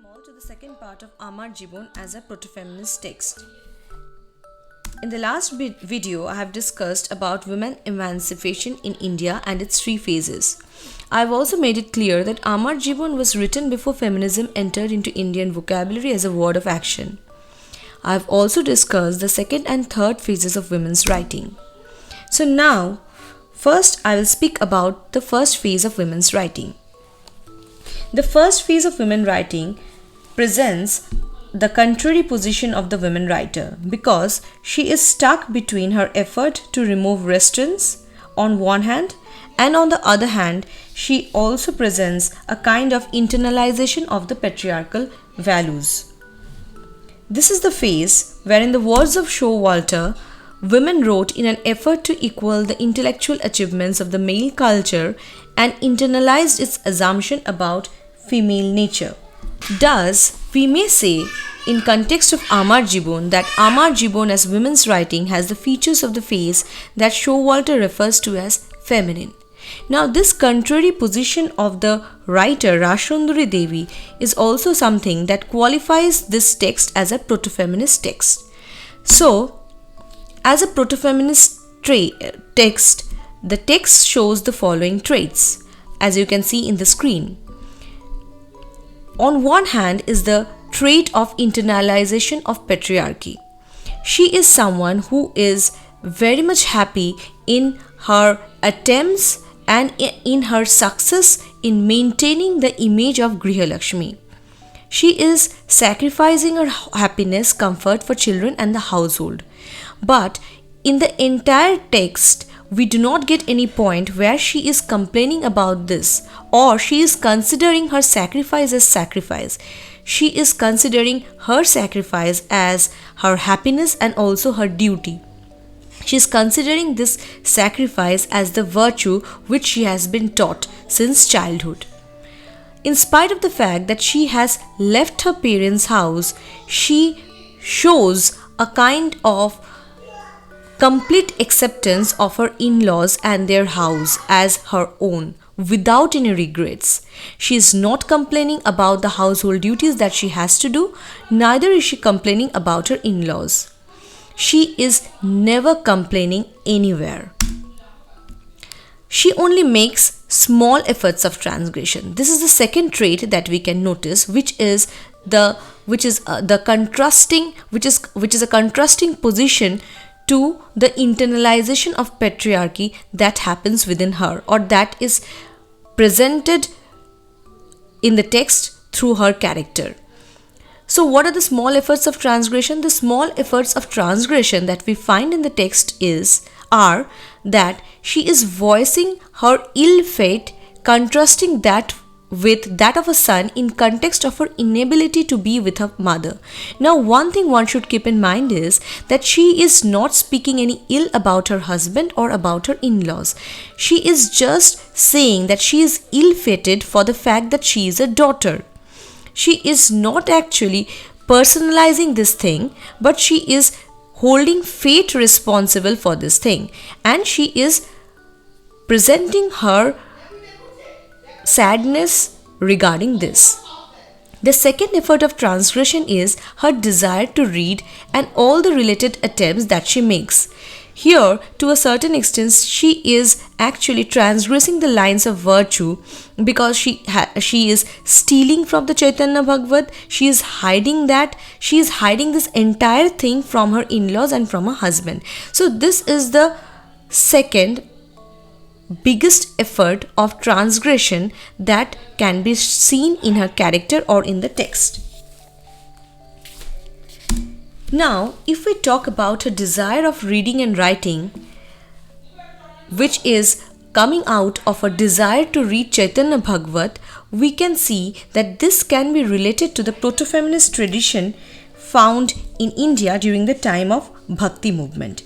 all to the second part of AMAR JIBON as a proto-feminist text. In the last video, I have discussed about women emancipation in India and its three phases. I have also made it clear that AMAR JIBON was written before feminism entered into Indian vocabulary as a word of action. I have also discussed the second and third phases of women's writing. So now, first I will speak about the first phase of women's writing. The first phase of women writing presents the contrary position of the women writer because she is stuck between her effort to remove restraints on one hand and on the other hand she also presents a kind of internalization of the patriarchal values. This is the phase where, in the words of Showalter, women wrote in an effort to equal the intellectual achievements of the male culture and internalized its assumption about female nature. Thus, we may say, in context of AMAR JIBON, that AMAR JIBON as women's writing has the features of the phase that Showalter refers to as feminine. Now, this contrary position of the writer Rassundari Devi is also something that qualifies this text as a proto-feminist text. So, as a proto-feminist text, the text shows the following traits, as you can see in the screen. On one hand is the trait of internalization of patriarchy. She is someone who is very much happy in her attempts and in her success in maintaining the image of Griha Lakshmi. She is sacrificing her happiness, comfort for children and the household. But in the entire text, we do not get any point where she is complaining about this or she is considering her sacrifice as sacrifice. She is considering her sacrifice as her happiness and also her duty. She is considering this sacrifice as the virtue which she has been taught since childhood. In spite of the fact that she has left her parents' house, she shows a kind of complete acceptance of her in-laws and their house as her own, without any regrets. She is not complaining about the household duties that she has to do, neither is she complaining about her in-laws. She is never complaining anywhere. She only makes small efforts of transgression. This is the second trait that we can notice, which is a contrasting position to the internalization of patriarchy that happens within her or that is presented in the text through her character. So what are the small efforts of transgression? The small efforts of transgression that we find in the text are that she is voicing her ill fate, contrasting that with that of a son in context of her inability to be with her mother. Now, one thing one should keep in mind is that she is not speaking any ill about her husband or about her in-laws. She is just saying that she is ill-fated for the fact that she is a daughter. She is not actually personalizing this thing, but she is holding fate responsible for this thing, and she is presenting her sadness regarding this. The second effort of transgression is her desire to read and all the related attempts that she makes. Here, to a certain extent, she is actually transgressing the lines of virtue because she is stealing from the Chaitanya Bhagavat. She is hiding that. She is hiding this entire thing from her in-laws and from her husband. So this is the second biggest effort of transgression that can be seen in her character or in the text. Now, if we talk about her desire of reading and writing, which is coming out of a desire to read Chaitanya Bhagavat, we can see that this can be related to the proto-feminist tradition found in India during the time of Bhakti movement.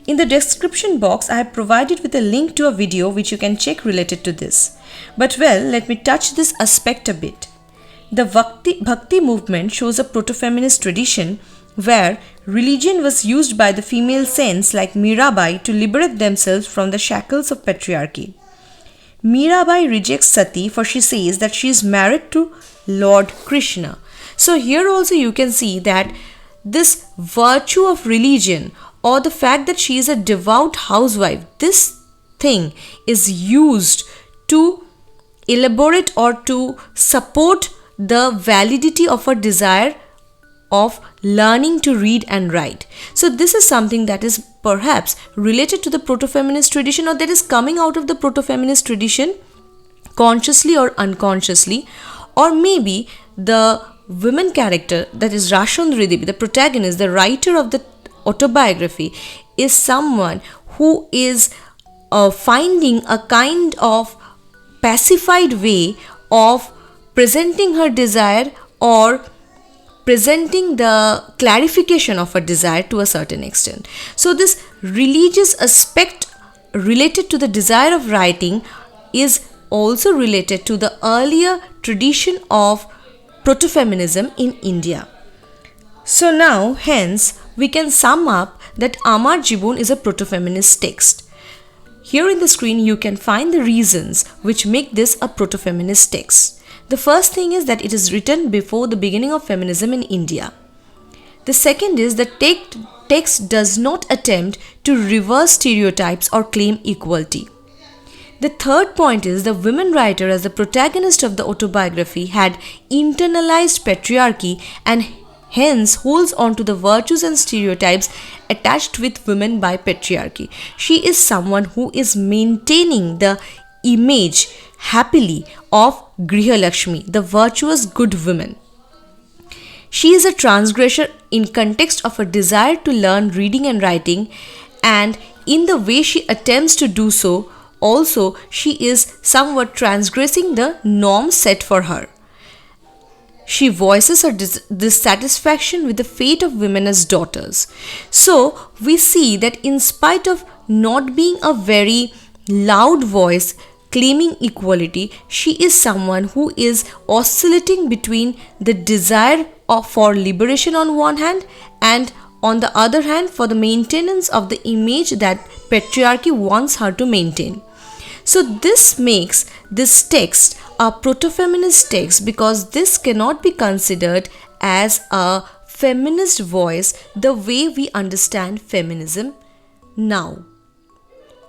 In the description box, I have provided with a link to a video which you can check related to this. But well, let me touch this aspect a bit. The Bhakti movement shows a proto-feminist tradition where religion was used by the female saints like Mirabai to liberate themselves from the shackles of patriarchy. Mirabai rejects Sati for she says that she is married to Lord Krishna. So here also you can see that this virtue of religion or the fact that she is a devout housewife, this thing is used to elaborate or to support the validity of her desire of learning to read and write. So this is something that is perhaps related to the proto-feminist tradition, or that is coming out of the proto-feminist tradition consciously or unconsciously. Or maybe the women character, that is Rassundari Devi, the protagonist, the writer of the autobiography, is someone who is finding a kind of pacified way of presenting her desire or presenting the clarification of her desire to a certain extent. So this religious aspect related to the desire of writing is also related to the earlier tradition of proto-feminism in India. So now, hence, we can sum up that AMAR JIBON is a proto-feminist text. Here in the screen you can find the reasons which make this a proto-feminist text. The first thing is that it is written before the beginning of feminism in India. The second is that text does not attempt to reverse stereotypes or claim equality. The third point is the women writer as the protagonist of the autobiography had internalized patriarchy and hence holds on to the virtues and stereotypes attached with women by patriarchy. She is someone who is maintaining the image happily of Griha Lakshmi, the virtuous good woman. She is a transgressor in context of a desire to learn reading and writing, and in the way she attempts to do so, also she is somewhat transgressing the norms set for her. She voices her dissatisfaction with the fate of women as daughters. So we see that in spite of not being a very loud voice claiming equality, she is someone who is oscillating between the desire for liberation on one hand and on the other hand for the maintenance of the image that patriarchy wants her to maintain. So this makes this text a proto-feminist text because this cannot be considered as a feminist voice the way we understand feminism now.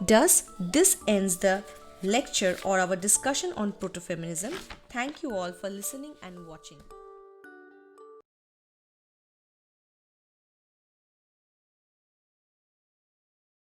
Thus, this ends the lecture or our discussion on proto-feminism. Thank you all for listening and watching.